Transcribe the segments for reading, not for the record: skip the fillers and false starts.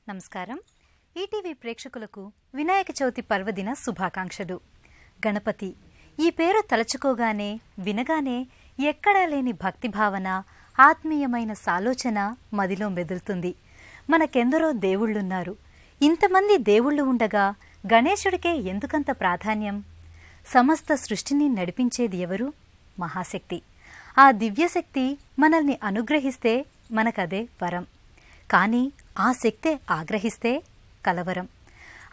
నమస్కారం. ఈటీవీ ప్రేక్షకులకు వినాయక చవితి పర్వదిన శుభాకాంక్షలు. గణపతి ఈ పేరు తలచుకోగానే వినగానే ఎక్కడా లేని భక్తిభావన, ఆత్మీయమైన సాలోచన మదిలో మెదులుతుంది. మనకెందరో దేవుళ్ళున్నారు. ఇంతమంది దేవుళ్ళు ఉండగా గణేశుడికే ఎందుకంత ప్రాధాన్యం? సమస్త సృష్టిని నడిపించేది ఎవరు? మహాశక్తి. ఆ దివ్యశక్తి మనల్ని అనుగ్రహిస్తే మనకదే వరం. కానీ ఆ శక్తే ఆగ్రహిస్తే కలవరం.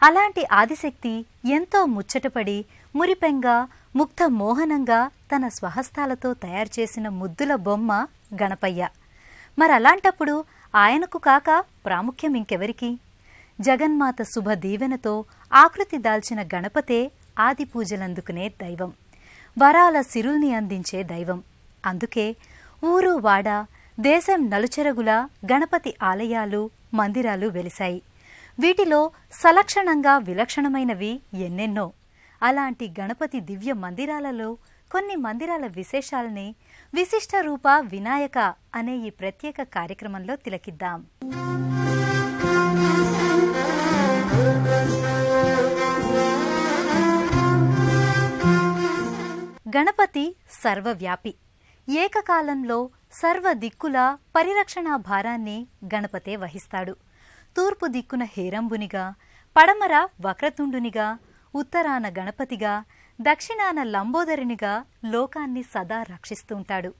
అలాంటి ఆదిశక్తి ఎంతో ముచ్చటపడి మురిపెంగా ముగ్ధ మోహనంగా తన స్వహస్తాలతో తయారు చేసిన ముద్దుల బొమ్మ గణపయ్య. మరలాంటప్పుడు ఆయనకు కాక ప్రాముఖ్యం ఇంకెవరికి? జగన్మాత శుభ దీవెనతో ఆకృతి దాల్చిన గణపతే ఆది పూజలందుకునే దైవం, వరాల సిరుల్ని అందించే దైవం. అందుకే ఊరు వాడ దేశం నలుచెరగుల గణపతి ఆలయాలు, మందిరాలు వెలిశాయి. వీటిలో సలక్షణంగా విలక్షణమైనవి ఎన్నెన్నో. అలాంటి గణపతి దివ్య మందిరాలలో కొన్ని మందిరాల విశేషాల్ని విశిష్ట రూప వినాయక అనే ఈ ప్రత్యేక కార్యక్రమంలో తిలకిద్దాం. గణపతి సర్వవ్యాపి. ఏకకాలంలో సర్వ దిక్కుల పరిరక్షణా భారాన్ని గణపతే వహిస్తాడు. తూర్పు దిక్కున హేరంబునిగా, పడమర వక్రతుండునిగా, ఉత్తరాన గణపతిగా, దక్షిణాన లంబోదరునిగా లోకాన్ని సదా రక్షిస్తుంటాడు.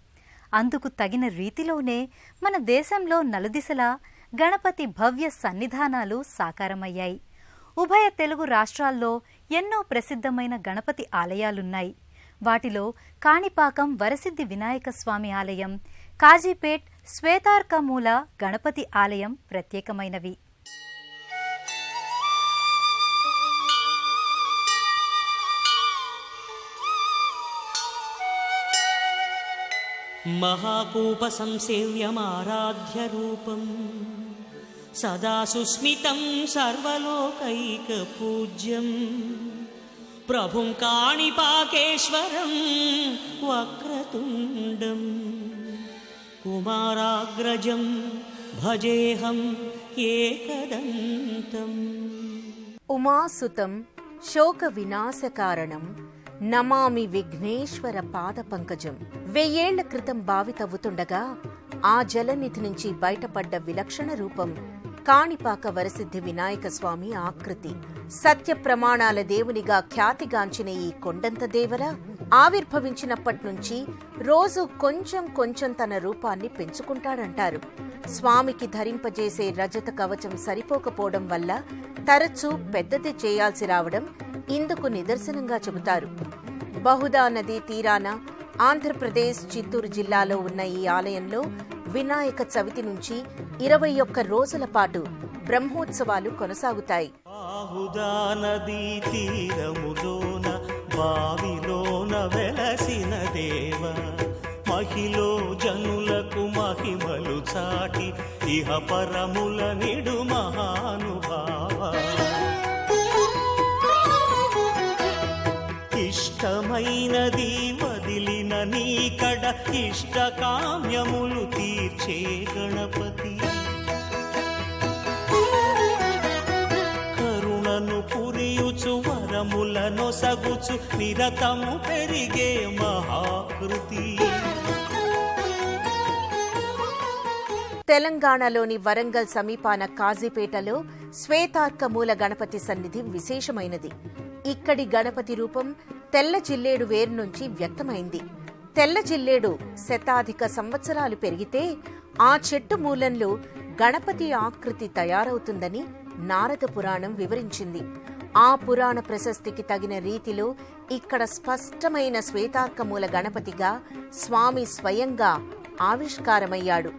అందుకు తగిన రీతిలోనే మన దేశంలో నలుదిశలా గణపతి భవ్య సన్నిధానాలు సాకారమయ్యాయి. ఉభయ తెలుగు రాష్ట్రాల్లో ఎన్నో ప్రసిద్ధమైన గణపతి ఆలయాలున్నాయి. వాటిలో కాణిపాకం వరసిద్ధి వినాయక స్వామి ఆలయం, కాజీపేట్ శ్వేతార్కమూల గణపతి ఆలయం ప్రత్యేకమైనవి. మహాకూప సంసేవ్యమారాధ్య రూపం సదా సుస్మితం సర్వలోకైక పూజ్యం ప్రభుం కాణిపాకేశ్వరం వక్రతుండం కుమారాగ్రజం భజేహం ఏకదంతం. ఉమాసుతం శోక వినాశకారణం నమామి విఘ్నేశ్వర పాద పంకజం. 1000 ఏళ్ల క్రితం బావి తవ్వుతుండగా ఆ జలనిధి నుంచి బయటపడ్డ విలక్షణ రూపం కాణిపాక వరసిద్ధి వినాయక స్వామి ఆకృతి. సత్య ప్రమాణాల దేవునిగా ఖ్యాతిగాంచిన ఈ కొండంత దేవర ఆవిర్భవించినప్పట్నుంచి రోజు కొంచెం కొంచెం తన రూపాన్ని పెంచుకుంటాడంటారు. స్వామికి ధరింపజేసే రజత కవచం సరిపోకపోవడం వల్ల తరచూ పెద్దది చేయాల్సి రావడం ఇందుకు నిదర్శనంగా చెబుతారు. బహుదా నదీ తీరాన ఆంధ్రప్రదేశ్ చిత్తూరు జిల్లాలో ఉన్న ఈ ఆలయంలో వినాయక చవితి నుంచి 21 రోజుల పాటు బ్రహ్మోత్సవాలు కొనసాగుతాయి. బహుదా నదీ తీరములోన బావిలోన వెలసిన దేవ, మహిలో జనులకు మహిమలు చాటి ఇహ పరముల నిడు మహానుభావ. ఇష్టమైనది వదిలిన నీకడ ఇష్టకామ్యములు తీర్చే గణపతి. కరుణను పురియుచు వరములను సగుచు నిరతము పెరిగే మహాకృతి. తెలంగాణలోని వరంగల్ సమీపాన కాజీపేటలో శ్వేతార్కమూల గణపతి సన్నిధి విశేషమైనది. ఇక్కడి గణపతి రూపం తెల్ల జిల్లేడు వేరు నుంచి వ్యక్తమైంది. తెల్ల జిల్లేడు శతాధిక సంవత్సరాలు పెరిగితే ఆ చెట్టు మూలంలో గణపతి ఆకృతి తయారవుతుందని నారద పురాణం వివరించింది. ఆ పురాణ ప్రశస్తికి తగిన రీతిలో ఇక్కడ స్పష్టమైన శ్వేతార్కమూల గణపతిగా స్వామి స్వయంగా ఆవిష్కారమయ్యాడు.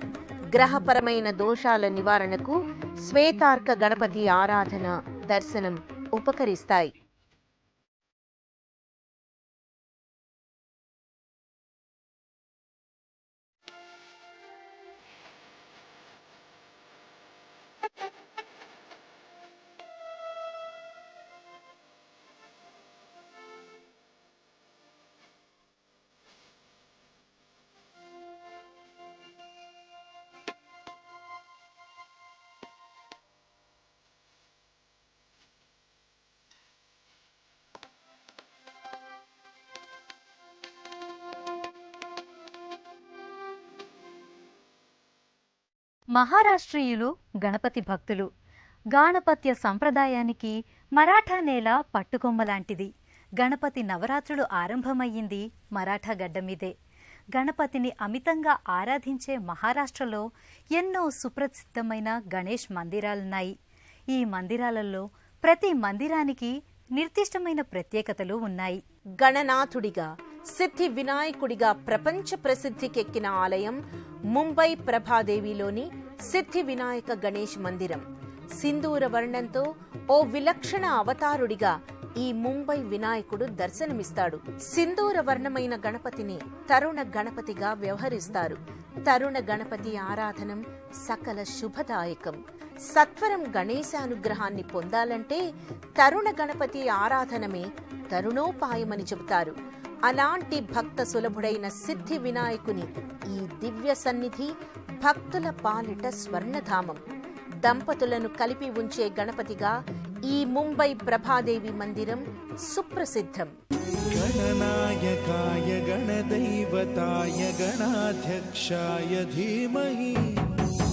గ్రహపరమైన దోషాల నివారణకు శ్వేతార్క గణపతి ఆరాధన, దర్శనం ఉపకరిస్తాయి. మహారాష్ట్రీయులు గణపతి భక్తులు. గాణపత్య సంప్రదాయానికి మరాఠా నేల పట్టుకొమ్మలాంటిది. గణపతి నవరాత్రులు ఆరంభమయ్యింది మరాఠా గడ్డ మీదే. గణపతిని అమితంగా ఆరాధించే మహారాష్ట్రలో ఎన్నో సుప్రసిద్ధమైన గణేష్ మందిరాలున్నాయి. ఈ మందిరాలలో ప్రతి మందిరానికి నిర్దిష్టమైన ప్రత్యేకతలు ఉన్నాయి. గణనాథుడిగా, సిద్ధి వినాయకుడిగా ప్రపంచ ప్రసిద్ధికెక్కిన ఆలయం ముంబై ప్రభాదేవిలోని సిద్ధి వినాయక గణేష్ మందిరం. సింధూర వర్ణంతో ఓ విలక్షణ అవతారుడిగా ఈ ముంబై వినాయకుడు దర్శనమిస్తాడు. సింధూర వర్ణమైన గణపతిని తరుణ గణపతిగా వ్యవహరిస్తారు. తరుణ గణపతి ఆరాధనం సకల శుభదాయకం. సత్వరం గణేశానుగ్రహాన్ని పొందాలంటే తరుణ గణపతి ఆరాధనమే తరుణోపాయమని చెబుతారు. అలాంటి భక్త సులభుడైన సిద్ధి వినాయకుని ఈ దివ్య సన్నిధి భక్తుల పాలిట స్వర్ణధామం. దంపతులను కలిపి ఉంచే గణపతిగా ఈ ముంబై ప్రభాదేవి మందిరం సుప్రసిద్ధం. గణనాయకాయ గణదైవతాయ గణాధ్యక్షాయ ధీమహి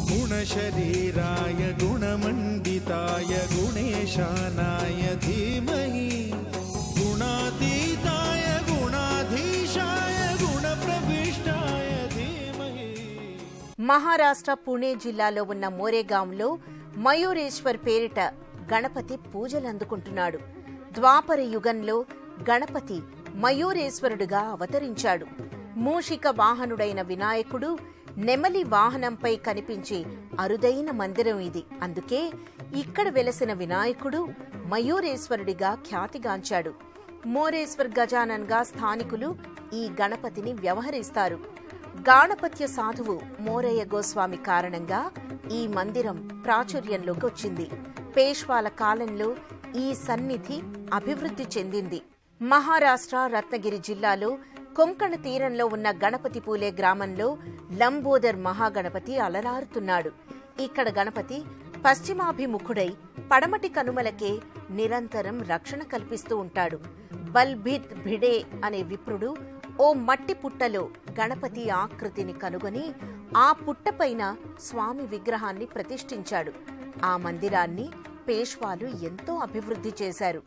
గుణశరీరాయ గుణమండితాయ గుణేశానాయ ధీమహి గుణాతీతాయ గుణాధీశాయ గుణప్రవిష్టాయ ధీమహి. మహారాష్ట్ర పుణే జిల్లాలో ఉన్న మోరేగాంలో మయూరేశ్వర్ పేరిట గణపతి పూజలందుకుంటున్నాడు. ద్వాపర యుగంలో గణపతి మయూరేశ్వరుడుగా అవతరించాడు. మూషిక వాహనుడైన వినాయకుడు నెమలి వాహనంపై కనిపించే అరుదైన మందిరం ఇది. అందుకే ఇక్కడ వెలసిన వినాయకుడు మయూరేశ్వరుడిగా ఖ్యాతిగాంచాడు. మోరేశ్వర్ గజానన్గా స్థానికులు ఈ గణపతిని వ్యవహరిస్తారు. గాణపత్య సాధువు మోరయ్య గోస్వామి కారణంగా ఈ మందిరం ప్రాచుర్యంలోకి వచ్చింది. పేష్వాల కాలంలో ఈ సన్నిధి అభివృద్ధి చెందింది. మహారాష్ట్ర రత్నగిరి జిల్లాలో కొంకణ తీరంలో ఉన్న గణపతి పూలే గ్రామంలో లంబోదర్ మహాగణపతి అలరారుతున్నాడు. ఇక్కడ గణపతి పశ్చిమాభిముఖుడై పడమటి కనుమలకే నిరంతరం రక్షణ కల్పిస్తూ ఉంటాడు. బల్భిత్ భిడే అనే విప్రుడు ఓ మట్టి పుట్టలో గణపతి ఆకృతిని కనుగొని ఆ పుట్టపైన స్వామి విగ్రహాన్ని ప్రతిష్ఠించాడు. ఆ మందిరాన్ని పేష్వాలు ఎంతో అభివృద్ధి చేశారు.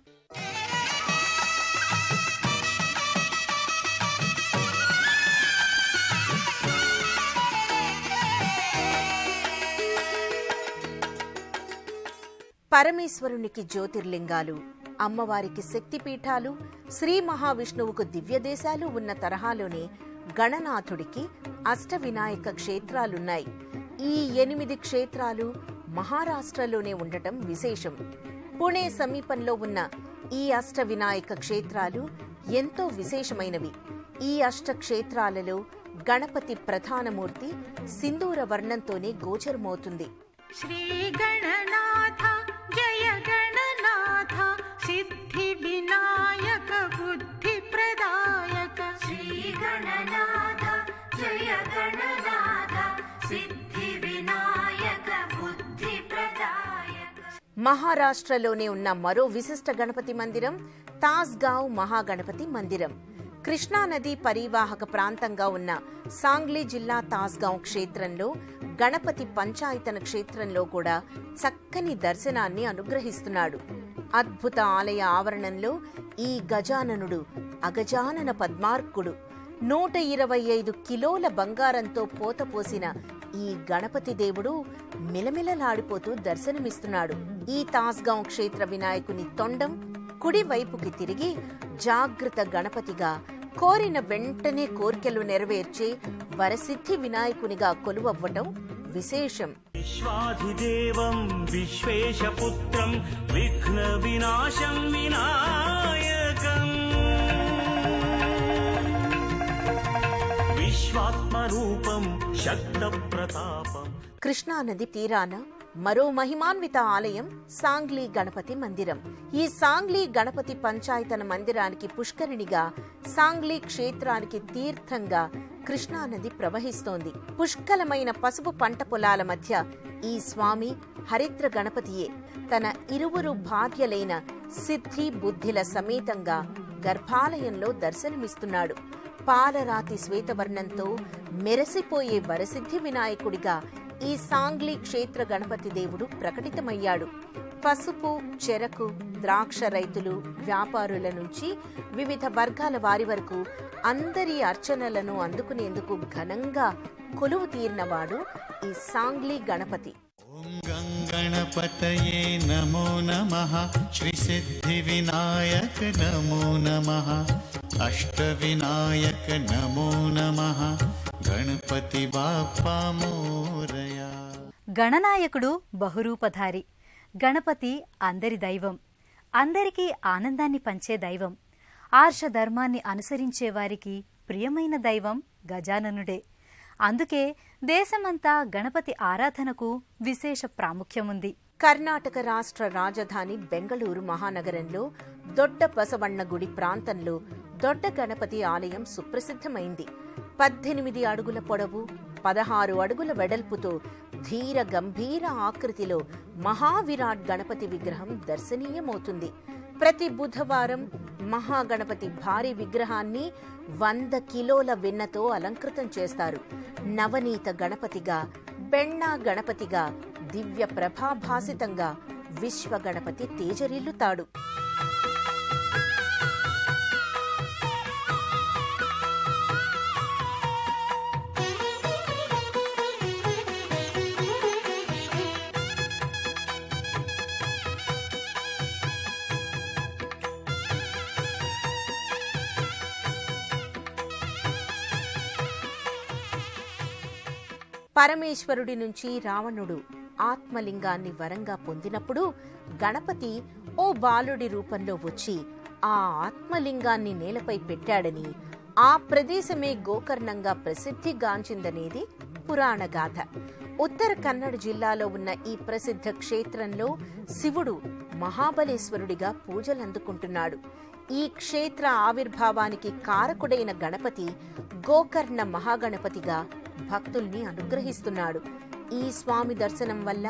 పరమేశ్వరునికి జ్యోతిర్లింగాలు, అమ్మవారికి శక్తిపీఠాలు, శ్రీ మహావిష్ణువుకు దివ్యదేశాలు ఉన్న తరహాలోనే గణనాథుడికి అష్టవినాయక క్షేత్రాలున్నాయి. ఈ 8 క్షేత్రాలు మహారాష్ట్రలోనే ఉండటం విశేషం. పుణే సమీపంలో ఉన్న ఈ అష్టవినాయక క్షేత్రాలు ఎంతో విశేషమైనవి. ఈ అష్టక్షేత్రాలలో గణపతి ప్రధానమూర్తి సింధూర వర్ణంతోనే గోచరమవుతుంది. శ్రీ గణనాథ జయ గణనాథ సిద్ధి వినాయక బుద్ధి ప్రదాయక. శ్రీ గణనాథ జయ గణనాథ సిద్ధి వినాయక బుద్ధి ప్రదాయక. మహారాష్ట్రలోనే ఉన్న మరో విశిష్ట గణపతి మందిరం తాస్గావ్ మహాగణపతి మందిరం. కృష్ణానది పరివాహక ప్రాంతంగా ఉన్న సాంగ్లీ జిల్లా తాస్గావ్ క్షేత్రంలో గణపతి పంచాయతన క్షేత్రంలో కూడా చక్కని దర్శనాన్ని అనుగ్రహిస్తున్నాడు. అద్భుత ఆలయ ఆవరణంలో ఈ గజాననుడు అగజానన పద్మార్కుడు. 125 కిలోల బంగారంతో పోతపోసిన ఈ గణపతి దేవుడు మిలమిలలాడిపోతూ దర్శనమిస్తున్నాడు. ఈ తాస్గావ్ క్షేత్ర వినాయకుని తొండం కుడి వైపుకి తిరిగి జాగృత గణపతిగా, కోరిన వెంటనే కోర్కెలు నెరవేర్చే వరసిద్ధి వినాయకునిగా కొలువవ్వటం విశేషం. విశ్వాధిదేవం విశ్వేశపుత్రం విఘ్న వినాశం వినాయకం విశ్వాత్మరూపం శక్త ప్రతాపం. కృష్ణానది తీరాన మరో మహిమాన్విత ఆలయం సాంగ్లీ గణపతి మందిరం. ఈ సాంగ్లీ గణపతి పంచాయతన మందిరానికి పుష్కరిణిగా, సాంగ్లీ క్షేత్రానికి తీర్థంగా కృష్ణానది ప్రవహిస్తోంది. పుష్కలమైన పసుపు పంట పొలాల మధ్య ఈ స్వామి హరిద్ర గణపతియే తన ఇరువురు భార్యలైన సిద్ధి బుద్ధిల సమేతంగా గర్భాలయంలో దర్శనమిస్తున్నాడు. పాలరాతి శ్వేతవర్ణంతో మెరసిపోయే వరసిద్ధి వినాయకుడిగా ఈ సాంగ్లీ క్షేత్ర గణపతి దేవుడు ప్రకటితమయ్యాడు. పసుపు, చెరకు, ద్రాక్ష రైతులు, వ్యాపారుల నుంచి వివిధ వర్గాల వారి వరకు అందరి అర్చనలను అందుకునేందుకు ఘనంగా కొలువు తీరినవాడు ఈ సాంగ్లీ గణపతి. ఓం గం గణపతయే నమో నమః, శ్రీ సిద్ధి వినాయక నమో నమః, అష్ట వినాయక నమో నమః, గణపతి బాప్పా మోరయా. గణనాయకుడు బహురూపధారి. గణపతి అందరి దైవం, అందరికీ ఆనందాన్ని పంచే దైవం. ఆర్ష ధర్మాన్ని అనుసరించే వారికి ప్రియమైన దైవం గజాననుడే. అందుకే దేశమంతా గణపతి ఆరాధనకు విశేష ప్రాముఖ్యముంది. కర్ణాటక రాష్ట్ర రాజధాని బెంగళూరు మహానగరంలో దొడ్డ బసవಣ್ణ గుడి ప్రాంతంలో దొడ్డ గణపతి ఆలయం సుప్రసిద్ధమైంది. 18 అడుగుల పొడవు, 16 అడుగుల వెడల్పుతో ధీర గంభీర ఆకృతిలో మహావిరాట్ గణపతి విగ్రహం దర్శనీయమవుతుంది. ప్రతి బుధవారం మహాగణపతి భారీ విగ్రహాన్ని 100 కిలోల వెన్నతో అలంకృతం చేస్తారు. నవనీత గణపతిగా, బెన్నా గణపతిగా, దివ్య ప్రభాభాసితంగా విశ్వ గణపతి తేజరిల్లుతాడు. పరమేశ్వరుడి నుంచి రావణుడు ఆత్మలింగాన్ని వరంగా పొందినప్పుడు గణపతి ఓ బాలుడి రూపంలో వచ్చి ఆ ఆత్మలింగాన్ని నేలపై పెట్టాడని, ఆ ప్రదేశమే గోకర్ణంగా ప్రసిద్ధిగాంచిందనేది పురాణ గాథ. ఉత్తర కన్నడ జిల్లాలో ఉన్న ఈ ప్రసిద్ధ క్షేత్రంలో శివుడు మహాబలేశ్వరుడిగా పూజలందుకుంటున్నాడు. ఈ క్షేత్ర ఆవిర్భావానికి కారకుడైన గణపతి గోకర్ణ మహాగణపతిగా భక్తుల్ని అనుగ్రహిస్తున్నాడు. ఈ స్వామి దర్శనం వల్ల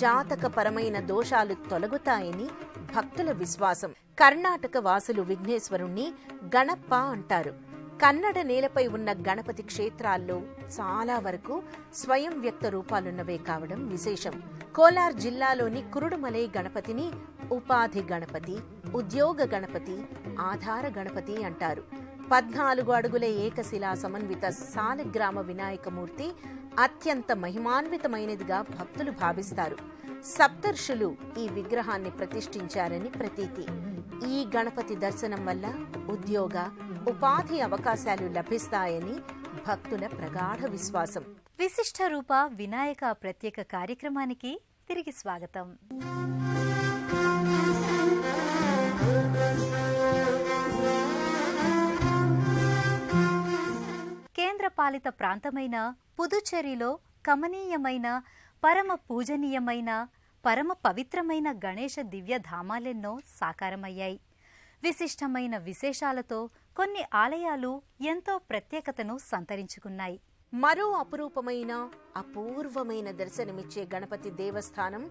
జాతకపరమైన దోషాలు తొలగుతాయని భక్తుల విశ్వాసం. కర్ణాటక వాసులు విఘ్నేశ్వరుణ్ణి గణప్ప అంటారు. కన్నడ నేలపై ఉన్న గణపతి క్షేత్రాల్లో చాలా వరకు స్వయం వ్యక్త రూపాలున్నవే కావడం విశేషం. కోలార్ జిల్లాలోని కురుడుమలై గణపతిని ఉపాధి గణపతి, ఉద్యోగ గణపతి, ఆధార గణపతి అంటారు. 14 అడుగుల ఏకశిలా సమన్విత సాలగ్రామ వినాయకమూర్తి అత్యంత మహిమాన్వితమైనదిగా భక్తులు భావిస్తారు. సప్తర్షులు ఈ విగ్రహాన్ని ప్రతిష్ఠించారని ప్రతీతి. ఈ గణపతి దర్శనం వల్ల ఉద్యోగ, ఉపాధి అవకాశాలు లభిస్తాయని భక్తుల ప్రగాఢ విశ్వాసం. విశిష్ట రూప వినాయక ప్రత్యేక కార్యక్రమానికి తిరిగి స్వాగతం. కేంద్రపాలిత ప్రాంతమైన పుదుచ్చేరిలో కమనీయమైన, పరమ పూజనీయమైన, పరమ పవిత్రమైన గణేశ దివ్యధామాలెన్నో సాకారమయ్యాయి. విశిష్టమైన విశేషాలతో కొన్ని ఆలయాలు ఎంతో ప్రత్యేకతను సంతరించుకున్నాయి. మరో అపురూపమైన, అపూర్వమైన దర్శనమిచ్చే గణపతి దేవస్థానం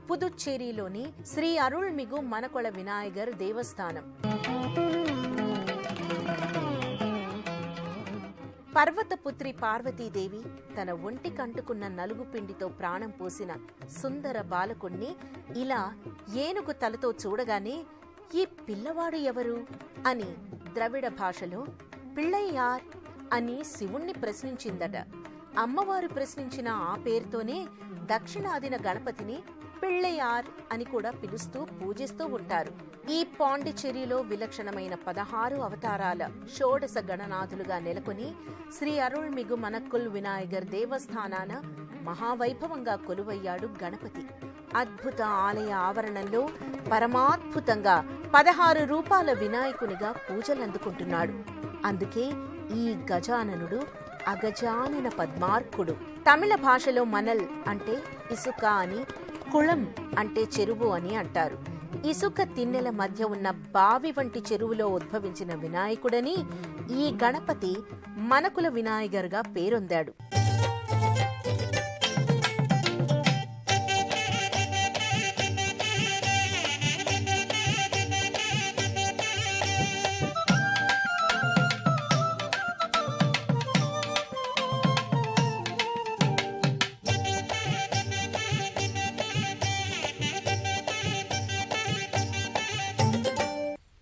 పుదుచ్చేరిలోని శ్రీ అరుళ్మిగు మనకొళ వినాయగర్ దేవస్థానం. పర్వతపుత్రి పార్వతీదేవి తన ఒంటికంటుకున్న నలుగు పిండితో ప్రాణం పోసిన సుందర బాలకుణ్ణి ఇలా ఏనుగు తలతో చూడగానే ఈ పిల్లవాడు ఎవరు అని ద్రవిడ భాషలో పిళ్ళయ్యార్ అని శివుణ్ణి ప్రశ్నించిందట. అమ్మవారు ప్రశ్నించిన ఆ పేరుతోనే దక్షిణాదిన గణపతిని పిళ్ళయ్యార్ అని కూడా పిలుస్తూ పూజిస్తూ ఉంటారు. ఈ పాండిచ్చేరిలో విలక్షణమైన 16 అవతారాల షోడశ గణనాథులుగా నెలకొని శ్రీ అరుళ్మిగు మనక్కుల్ వినాయగర్ దేవస్థానాన మహావైభవంగా కొలువయ్యాడు గణపతి. అద్భుత ఆలయ ఆవరణంలో పరమాద్భుతంగా 16 రూపాల వినాయకునిగా పూజలందుకుంటున్నాడు. అందుకే ఈ గజాననుడు అగజానన పద్మార్కుడు. తమిళ భాషలో మనల్ అంటే ఇసుక అని, కుళం అంటే చెరువు అని అంటారు. ఇసుక తిన్నెల మధ్య ఉన్న బావి వంటి చెరువులో ఉద్భవించిన వినాయకుడని ఈ గణపతి మనకుల వినాయగర్గా పేరొందాడు.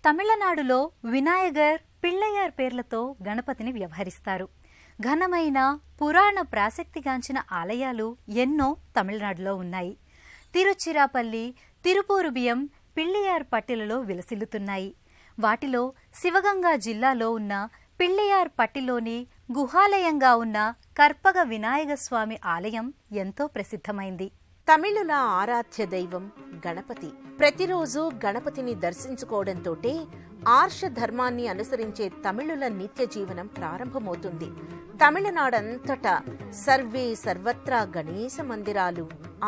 తమిళనాడులో వినాయగర్, పిళ్ళయ్యార్ పేర్లతో గణపతిని వ్యవహరిస్తారు. ఘనమైన పురాణ ప్రాసక్తిగాంచిన ఆలయాలు ఎన్నో తమిళనాడులో ఉన్నాయి. తిరుచిరాపల్లి, తిరుపూరుబియం, పిళ్ళియార్ పట్టిలలో విలసిల్లుతున్నాయి. వాటిలో శివగంగా జిల్లాలో ఉన్న పిళ్ళియార్ పట్టిలోని గుహాలయంగా ఉన్న కర్పగ వినాయకస్వామి ఆలయం ఎంతో ప్రసిద్ధమైంది. తమిళుల ఆరాధ్య దైవం గణపతి. ప్రతిరోజు గణపతిని దర్శించుకోవడంతోటే ఆర్ష ధర్మాన్ని అనుసరించే తమిళుల నిత్య జీవనం ప్రారంభమవుతుంది. తమిళనాడంతటా సర్వత్రా గణేశ మందిరాలు,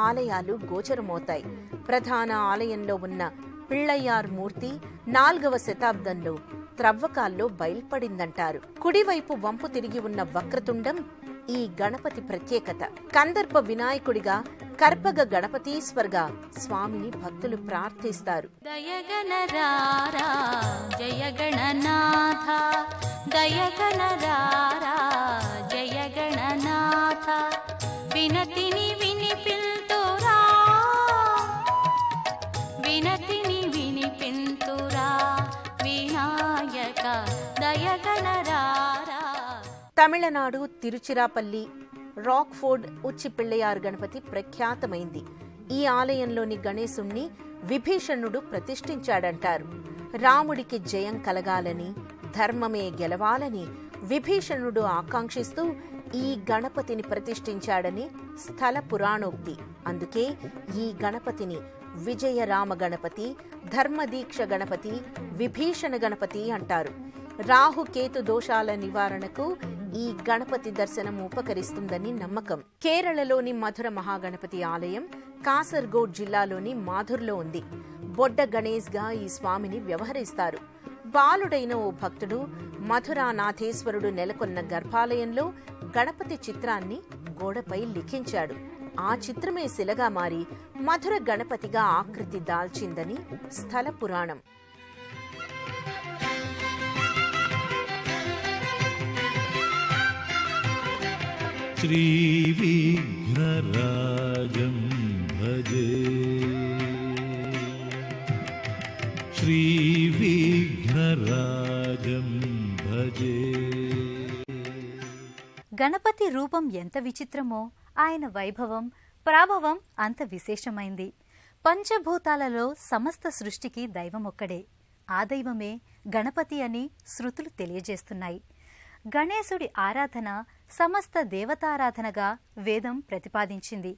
ఆలయాలు గోచరమవుతాయి. ప్రధాన ఆలయంలో ఉన్న పిళ్ళయ్యార్ మూర్తి 4వ శతాబ్దంలో త్రవ్వకాల్లో బయల్పడిందంటారు. కుడివైపు వంపు తిరిగి ఉన్న వక్రతుండం ఈ గణపతి ప్రత్యేకత. కందర్ప వినాయకుడిగా, కర్పగ గణపతీశ్వర్గా స్వామిని భక్తులు ప్రార్థిస్తారు. దయగణరారా జయ గణనాథ, దయగణరారా జయ గణనాథ, వినతిని వినిపింతురా, వినతిని వినిపింతురా వినాయక దయగణరారా. తమిళనాడు తిరుచిరాపల్లి, రాక్ఫోర్డ్ ఉచ్చి పిళ్ళయార్ గణపతి ప్రఖ్యాతమైంది. ఈ ఆలయంలోని గణేశుణ్ణి విభీషణుడు ప్రతిష్ఠించాడంటారు. రాముడికి జయం కలగాలని, ధర్మమే గెలవాలని విభీషణుడు ఆకాంక్షిస్తూ ఈ గణపతిని ప్రతిష్ఠించాడని స్థల పురాణోక్తి. అందుకే ఈ గణపతిని విజయరామ గణపతి, ధర్మదీక్ష గణపతి, విభీషణ గణపతి అంటారు. రాహుకేతు దోషాల నివారణకు ఈ గణపతి దర్శనం ఉపకరిస్తుందని నమ్మకం. కేరళలోని మధుర మహాగణపతి ఆలయం కాసర్గోడ్ జిల్లాలోని మాధుర్లో ఉంది. బొడ్డ గణేష్ గా ఈ స్వామిని వ్యవహరిస్తారు. బాలుడైన ఓ భక్తుడు మధురానాథేశ్వరుడు నెలకొన్న గర్భాలయంలో గణపతి చిత్రాన్ని గోడపై లిఖించాడు. ఆ చిత్రమే శిలగా మారి మధుర గణపతిగా ఆకృతి దాల్చిందని స్థల పురాణం. श्रीविघ्नराजं भजे, श्रीविघ्नराजं भजे. గణపతి రూపం ఎంత విచిత్రమో ఆయన వైభవం, ప్రాభవం అంత విశేషమైంది. పంచభూతాలలో సమస్త సృష్టికి దైవమొక్కడే. ఆ దైవమే గణపతి అని శృతులు తెలియజేస్తున్నాయి. గణేశుడి ఆరాధన సమస్త దేవతారాధనగా వేదం ప్రతిపాదించింది.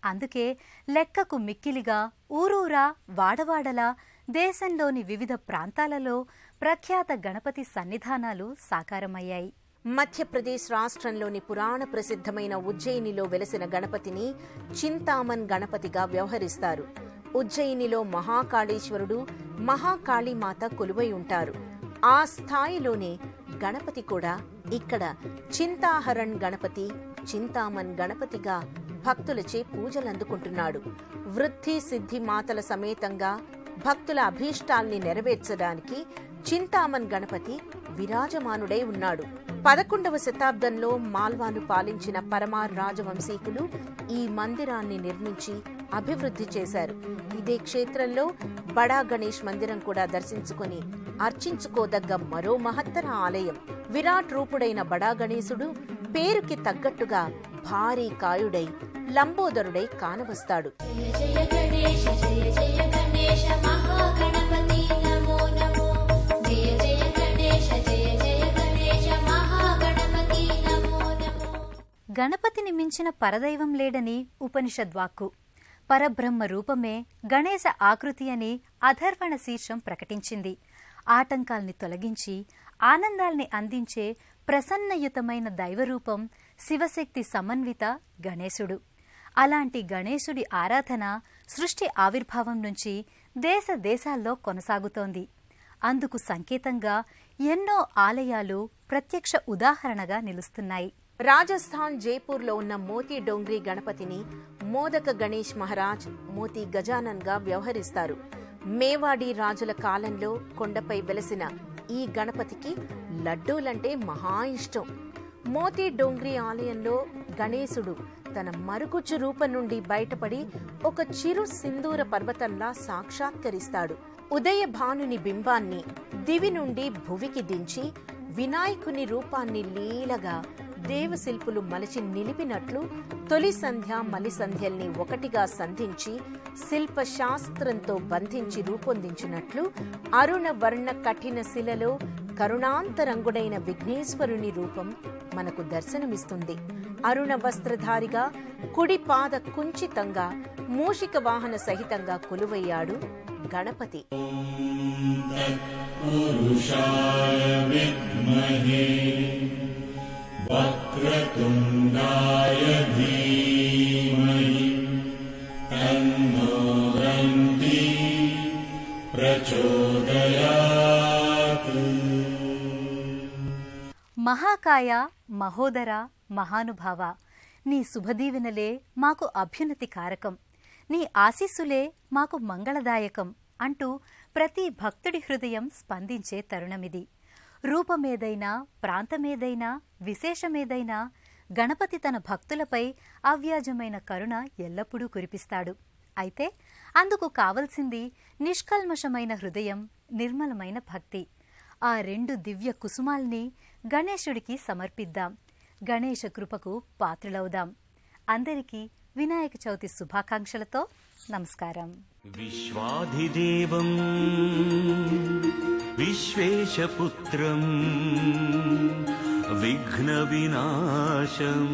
అందుకే లెక్కకు మిక్కిలిగా ఊరూరా, వాడవాడలా దేశంలోని వివిధ ప్రాంతాలలో ప్రఖ్యాత గణపతి సన్నిధానాలు సాకారమయ్యాయి. మధ్యప్రదేశ్ రాష్ట్రంలోని పురాణ ప్రసిద్ధమైన ఉజ్జయినిలో వెలసిన గణపతిని చింతామన్ గణపతిగా వ్యవహరిస్తారు. ఉజ్జయినిలో మహాకాళేశ్వరుడు, మహాకాళీమాత కొలువై ఉంటారు. ఆ స్థాయిలోనే గణపతి కూడా ఇక్కడ చింతాహరణ్ గణపతి, చింతామన్ గణపతిగా భక్తులచే పూజలందుకుంటున్నాడు. వృద్ధి సిద్ధి మాతల సమేతంగా భక్తుల అభీష్టాల్ని నెరవేర్చడానికి చింతామన్ గణపతి విరాజమానుడై ఉన్నాడు. 11వ శతాబ్దంలో మాల్వాను పాలించిన పరమార్ రాజవంశీకులు ఈ మందిరాన్ని నిర్మించి అభివృద్ధి చేశారు. ఇదే క్షేత్రంలో బడా గణేష్ మందిరం కూడా దర్శించుకొని అర్చించుకోదగ్గ మరో మహత్తర ఆలయం. విరాట్ రూపుడైన బడా గణేశుడు పేరుకి తగ్గట్టుగా భారీ కాయుడై, లంబోదరుడై కానవస్తాడు. గణపతిని మించిన పరదైవం లేడని ఉపనిషద్వాక్కు. పరబ్రహ్మ రూపమే గణేశ ఆకృతి అని అథర్వణ శీర్షం ప్రకటించింది. ఆటంకాల్ని తొలగించి ఆనందాల్ని అందించే ప్రసన్నయుతమైన దైవరూపం శివశక్తి సమన్విత గణేశుడు. అలాంటి గణేశుడి ఆరాధన సృష్టి ఆవిర్భావం నుంచి దేశ దేశాల్లో కొనసాగుతోంది. అందుకు సంకేతంగా ఎన్నో ఆలయాలు ప్రత్యక్ష ఉదాహరణగా నిలుస్తున్నాయి. రాజస్థాన్ జైపూర్లో ఉన్న మోతీ డోంగ్రీ గణపతిని మోదక గణేష్ మహారాజ్, మోతీ గజానన్ గా వ్యవహరిస్తారు. మేవాడి రాజుల కాలంలో కొండపై వెలసిన ఈ గణపతికి లడ్డూలంటే మహా ఇష్టం. మోతీ డోంగ్రీ ఆలయంలో గణేశుడు తన మరుగుజ్జు రూపం నుండి బయటపడి ఒక చిరు సింధూర పర్వతంలా సాక్షాత్కరిస్తాడు. ఉదయ భానుని బింబాన్ని దివి నుండి భువికి దించి వినాయకుని రూపాన్ని లీలగా దేవశిల్పులు మలచి నిలిపినట్లు తొలి సంధ్య మలి సంధ్యల్ని ఒకటిగా సంధించి శిల్పశాస్త్రంతో బంధించి రూపొందించినట్లు అరుణ వర్ణ కఠిన శిలలో కరుణాంతరంగుడైన విఘ్నేశ్వరుని రూపం మనకు దర్శనమిస్తుంది. అరుణ వస్త్రధారిగా కుడి పాద కుంచితంగా మూషిక వాహన సహితంగా కొలువయ్యాడు గణపతి. పురుషాయ విద్మహే వక్రతుండాయ ధీమహి తన్నో దంతి ప్రచోదయాత్. మహాకాయ మహోదర మహానుభావ, నీ శుభదీవెనలే మాకు అభ్యున్నతి కారకం, నీ ఆశీస్సులే మాకు మంగళదాయకం అంటూ ప్రతి భక్తుడి హృదయం స్పందించే తరుణమిది. రూపమేదైనా, ప్రాంతమేదైనా, విశేషమేదైనా గణపతి తన భక్తులపై అవ్యాజమైన కరుణ ఎల్లప్పుడూ కురిపిస్తాడు. అయితే అందుకు కావలసింది నిష్కల్మషమైన హృదయం, నిర్మలమైన భక్తి. ఆ రెండు దివ్య కుసుమాల్ని గణేశుడికి సమర్పిద్దాం. గణేశ కృపకు పాత్రులవుదాం. అందరికీ వినాయక చవితి శుభాకాంక్షలతో నమస్కారం. విశ్వాధిదేవం విశ్వేశపుత్రం విఘ్న వినాశం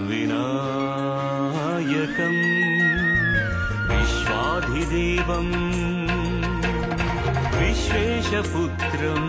వినాయకం. విశ్వాధిదేవం విశ్వేశపుత్రం